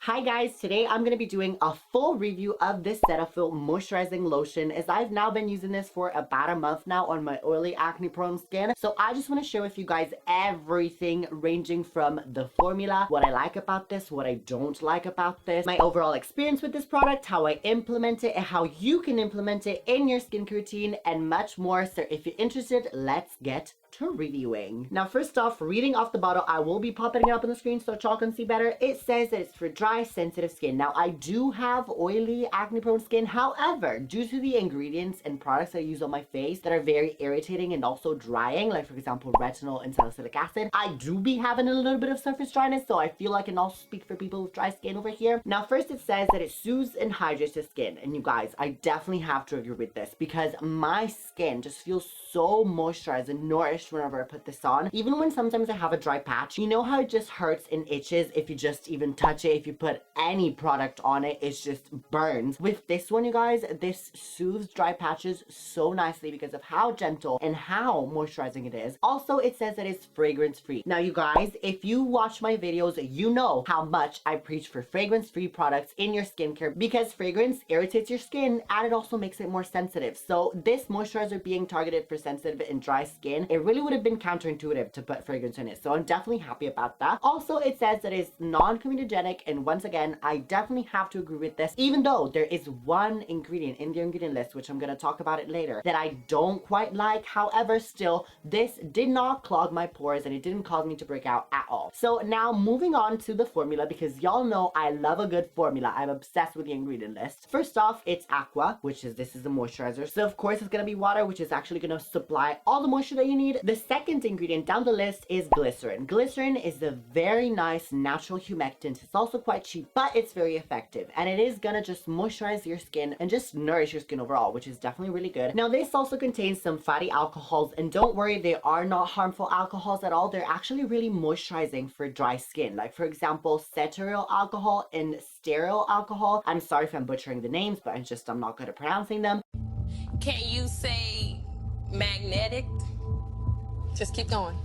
Hi guys, today I'm going to be doing a full review of this Cetaphil Moisturizing Lotion, as I've now been using this for about a month now on my oily acne prone skin. So I just want to share with you guys everything ranging from the formula, what I like about this, what I don't like about this, my overall experience with this product, how I implement it, and how you can implement it in your skincare routine, and much more. So if you're interested, let's get to reviewing. Now, first off, reading off the bottle, I will be popping it up on the screen so y'all can see better. It says that it's for dry, sensitive skin. Now, I do have oily, acne-prone skin. However, due to the ingredients and products I use on my face that are very irritating and also drying, like for example, retinol and salicylic acid, I do be having a little bit of surface dryness, so I feel I can also speak for people with dry skin over here. Now, first it says that it soothes and hydrates the skin. And you guys, I definitely have to agree with this because my skin just feels so moisturized and nourished whenever I put this on. Even when sometimes I have a dry patch, you know how it just hurts and itches if you just even touch it. If you put any product on it, it just burns. With this one, you guys, this soothes dry patches so nicely because of how gentle and how moisturizing it is. Also, it says that it's fragrance free. Now, you guys, if you watch my videos, you know how much I preach for fragrance free products in your skincare because fragrance irritates your skin and it also makes it more sensitive. So this moisturizer being targeted for sensitive and dry skin, it really would have been counterintuitive to put fragrance in it. So I'm definitely happy about that. Also, it says that it's non-comedogenic, and once again, I definitely have to agree with this, even though there is one ingredient in the ingredient list, which I'm going to talk about it later, that I don't quite like. However, still, this did not clog my pores and it didn't cause me to break out at all. So now moving on to the formula, because y'all know I love a good formula. I'm obsessed with the ingredient list. First off, it's aqua, which is, this is a moisturizer. So of course it's going to be water, which is actually going to supply all the moisture that you need. The second ingredient down the list is glycerin. Glycerin is a very nice natural humectant. It's also quite cheap, but it's very effective. And it is gonna just moisturize your skin and just nourish your skin overall, which is definitely really good. Now, this also contains some fatty alcohols, and don't worry, they are not harmful alcohols at all. They're actually really moisturizing for dry skin. Like for example, cetyl alcohol and stearyl alcohol. I'm sorry if I'm butchering the names, but I'm not good at pronouncing them. Can you say magnetic? Just keep going.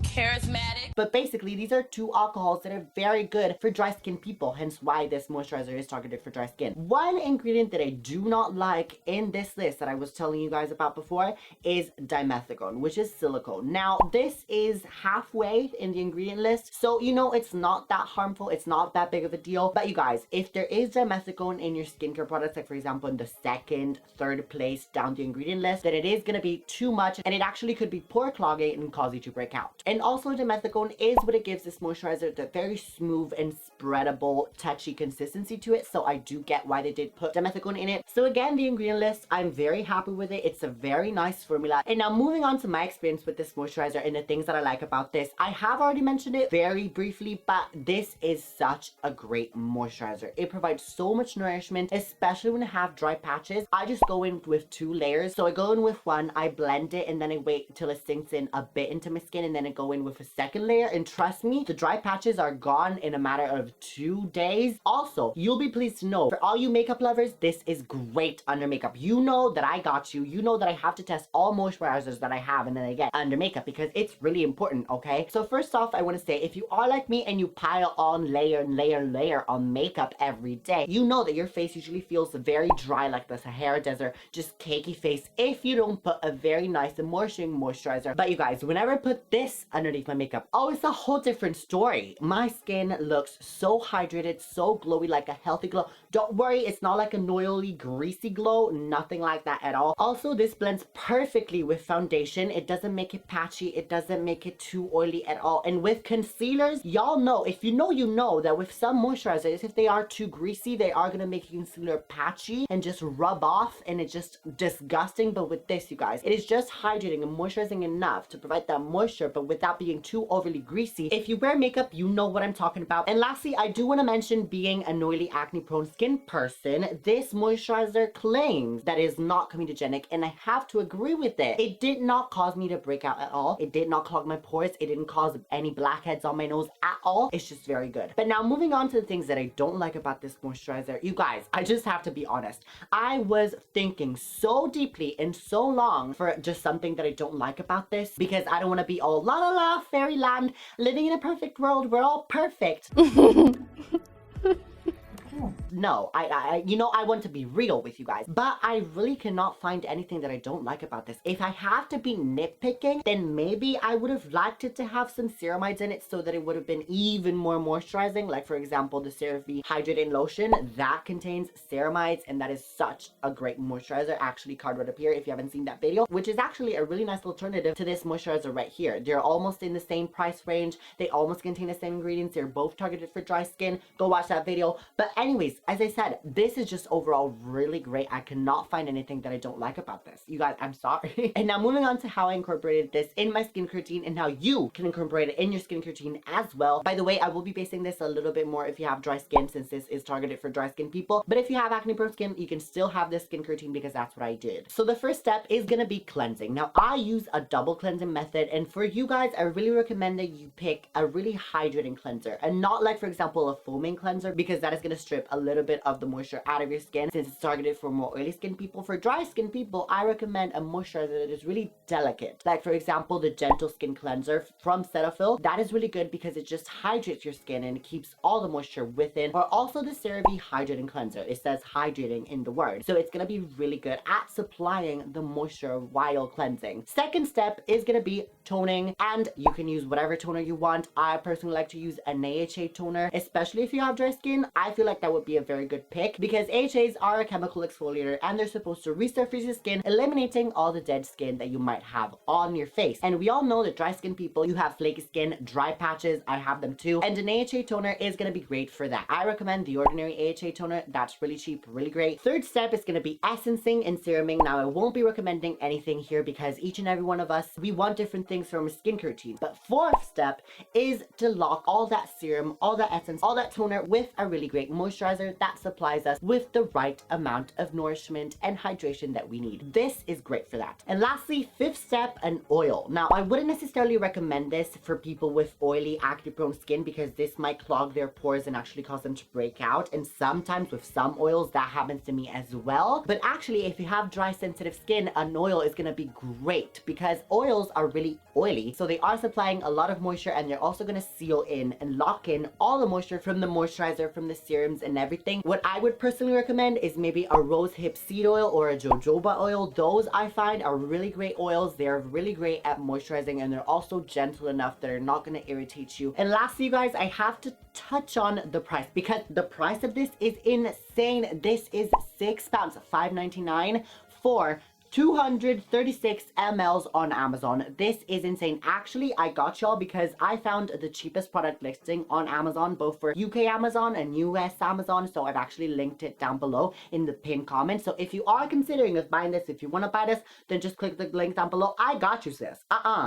Charismatic. But basically, these are two alcohols that are very good for dry skin people, hence why this moisturizer is targeted for dry skin. One ingredient that I do not like in this list that I was telling you guys about before is dimethicone, which is silicone. Now, this is halfway in the ingredient list, so you know it's not that harmful, it's not that big of a deal. But you guys, if there is dimethicone in your skincare products, like for example in the second, third place down the ingredient list, then it is going to be too much and it actually could be pore clogging and cause you to break out. And also, dimethicone is what it gives this moisturizer the very smooth and spreadable, touchy consistency to it. So I do get why they did put dimethicone in it. So again, the ingredient list, I'm very happy with it. It's a very nice formula. And now moving on to my experience with this moisturizer and the things that I like about this, I have already mentioned it very briefly, but this is such a great moisturizer. It provides so much nourishment, especially when I have dry patches. I just go in with 2 layers. So I go in with one, I blend it, and then I wait till it sinks in a bit into my skin, and then I go in with a second layer, and trust me, the dry patches are gone in a matter of 2 days. Also, you'll be pleased to know, for all you makeup lovers, this is great under makeup. You know that I got you. You know that I have to test all moisturizers that I have and then I get under makeup because it's really important, okay? So first off, I want to say, if you are like me and you pile on layer and layer and layer on makeup every day, you know that your face usually feels very dry, like the Sahara Desert, just cakey face, if you don't put a very nice and moisturizer. But you guys, whenever I put this underneath my makeup, oh, it's a whole different story. My skin looks so hydrated, so glowy, like a healthy glow. Don't worry, it's not like an oily, greasy glow, nothing like that at all. Also, this blends perfectly with foundation. It doesn't make it patchy, it doesn't make it too oily at all. And with concealers, y'all know, if you know, you know that with some moisturizers, if they are too greasy, they are gonna make your concealer patchy and just rub off, and it's just disgusting. But with this, you guys, it is just hydrating and moisturizing enough to provide that moisture, but without being too overly greasy. If you wear makeup, you know what I'm talking about. And lastly, I do want to mention, being an oily, acne prone skin person, this moisturizer claims that it is not comedogenic, and I have to agree with it. It did not cause me to break out at all. It did not clog my pores. It didn't cause any blackheads on my nose at all. It's just very good. But now moving on to the things that I don't like about this moisturizer, you guys, I just have to be honest. I was thinking so deeply and so long for just something that I don't like about this, because I don't want to be all la la la fairyland, living in a perfect world, we're all perfect. no, I want to be real with you guys, but I really cannot find anything that I don't like about this. If I have to be nitpicking, then maybe I would have liked it to have some ceramides in it so that it would have been even more moisturizing. Like for example, the CeraVe Hydrating Lotion, that contains ceramides and that is such a great moisturizer. Actually, card right up here if you haven't seen that video, which is actually a really nice alternative to this moisturizer right here. They're almost in the same price range. They almost contain the same ingredients. They're both targeted for dry skin. Go watch that video. But anyways, as I said, this is just overall really great. I cannot find anything that I don't like about this. You guys, I'm sorry. And now moving on to how I incorporated this in my skincare routine and how you can incorporate it in your skincare routine as well. By the way, I will be basing this a little bit more if you have dry skin, since this is targeted for dry skin people. But if you have acne prone skin, you can still have this skincare routine because that's what I did. So the first step is gonna be cleansing. Now I use a double cleansing method, and for you guys, I really recommend that you pick a really hydrating cleanser and not like, for example, a foaming cleanser, because that is gonna strip a little bit of the moisture out of your skin since it's targeted for more oily skin people. For dry skin people, I recommend a moisturizer that is really delicate. Like for example, the Gentle Skin Cleanser from Cetaphil. That is really good because it just hydrates your skin and it keeps all the moisture within. Or also the CeraVe Hydrating Cleanser. It says hydrating in the word. So it's gonna be really good at supplying the moisture while cleansing. Second step is gonna be toning, and you can use whatever toner you want. I personally like to use an AHA toner, especially if you have dry skin. I feel like that would be a very good pick because AHAs are a chemical exfoliator and they're supposed to resurface your skin, eliminating all the dead skin that you might have on your face. And we all know that dry skin people, you have flaky skin, dry patches. I have them too. And an AHA toner is going to be great for that. I recommend the ordinary AHA toner. That's really cheap, really great. Third step is going to be essencing and seruming. Now I won't be recommending anything here because each and every one of us, we want different things from a skincare routine. But fourth step is to lock all that serum, all that essence, all that toner with a really great moisturizer that supplies us with the right amount of nourishment and hydration that we need. This is great for that. And lastly, fifth step, an oil. Now I wouldn't necessarily recommend this for people with oily, acne prone skin because this might clog their pores and actually cause them to break out. And sometimes with some oils that happens to me as well. But actually, if you have dry, sensitive skin, an oil is going to be great because oils are really oily. So they are supplying a lot of moisture and they're also going to seal in and lock in all the moisture from the moisturizer, from the serums and everything. What I would personally recommend is maybe a rose hip seed oil or a jojoba oil. Those I find are really great oils. They're really great at moisturizing and they're also gentle enough that they're not going to irritate you. And lastly, you guys, I have to touch on the price because the price of this is insane. This is £6, $5.99 for 236 mls on Amazon. This is insane. Actually, I got y'all because I found the cheapest product listing on Amazon, both for UK Amazon and US Amazon. So I've actually linked it down below in the pinned comment. So if you are considering of buying this, if you want to buy this, then just click the link down below. I got you, sis.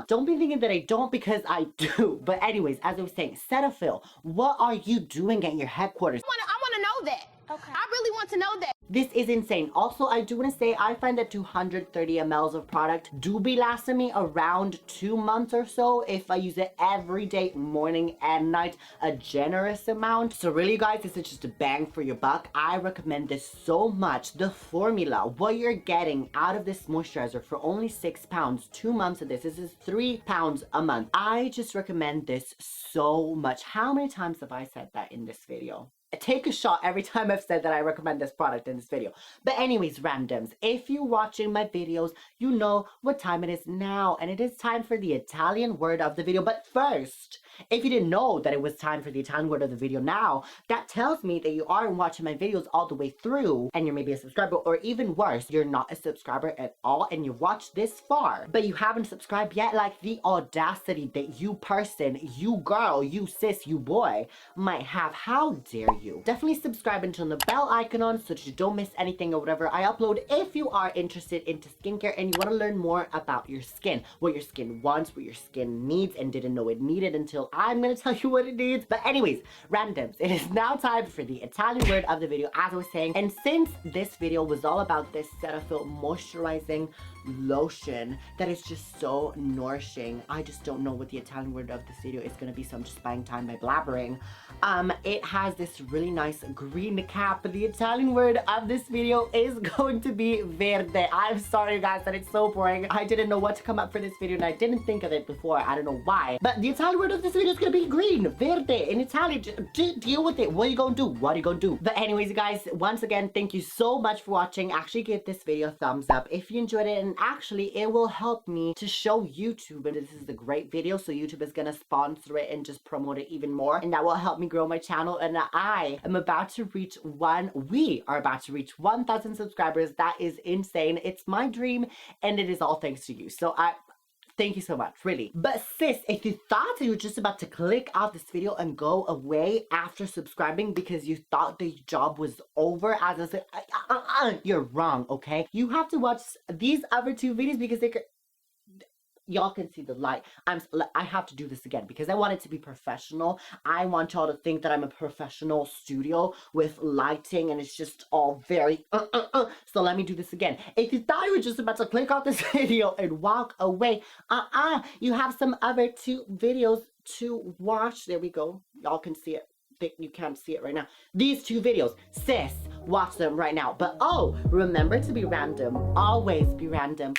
Don't be thinking that I don't, because I do. But anyways, as I was saying, Cetaphil, what are you doing at your headquarters? I want to know that. Okay. I really want to know that. This is insane. Also, I do want to say I find that 230 mls of product do be lasting me around 2 months or so if I use it every day, morning and night, a generous amount. So really, guys, this is just a bang for your buck. I recommend this so much. The formula, what you're getting out of this moisturizer for only £6, 2 months of this is £3 a month. I just recommend this so much. How many times have I said that in this video? Take a shot every time I've said that I recommend this product in this video. But anyways, randoms, if you're watching my videos, you know what time it is now, and it is time for the Italian word of the video. But first, if you didn't know that it was time for the Italian word of the video now, that tells me that you aren't watching my videos all the way through and you're maybe a subscriber, or even worse, you're not a subscriber at all and you watched this far but you haven't subscribed yet. Like, the audacity that you person, you girl, you sis, you boy might have. How dare you? Definitely subscribe and turn the bell icon on so that you don't miss anything or whatever I upload if you are interested into skincare and you want to learn more about your skin, what your skin wants, what your skin needs, and didn't know it needed until I'm gonna tell you what it needs. But anyways, randoms, it is now time for the Italian word of the video, as I was saying. And since this video was all about this Cetaphil Moisturizing lotion that is just so nourishing. I just don't know what the Italian word of this video is going to be, so I'm just buying time by blabbering. It has this really nice green cap. The Italian word of this video is going to be verde. I'm sorry guys that it's so boring. I didn't know what to come up for this video and I didn't think of it before. I don't know why. But the Italian word of this video is going to be green, verde. In Italian, deal with it. What are you going to do? What are you going to do? But anyways, you guys, once again, thank you so much for watching. Actually, give this video a thumbs up if you enjoyed it, and actually it will help me to show YouTube that this is a great video, so YouTube is gonna sponsor it and just promote it even more, and that will help me grow my channel. And we are about to reach 1,000 subscribers. That is insane. It's my dream, and it is all thanks to you. So thank you so much, really. But sis, if you thought you were just about to click off this video and go away after subscribing because you thought the job was over, as I said, you're wrong, okay? You have to watch these other 2 videos because they could... Y'all can see the light. I have to do this again because I want it to be professional. I want y'all to think that I'm a professional studio with lighting and it's just all very So let me do this again. If you thought you were just about to click off this video and walk away, you have some other 2 videos to watch. There we go. Y'all can see it. You can't see it right now. These 2 videos, sis, watch them right now. But remember to be random. Always be random.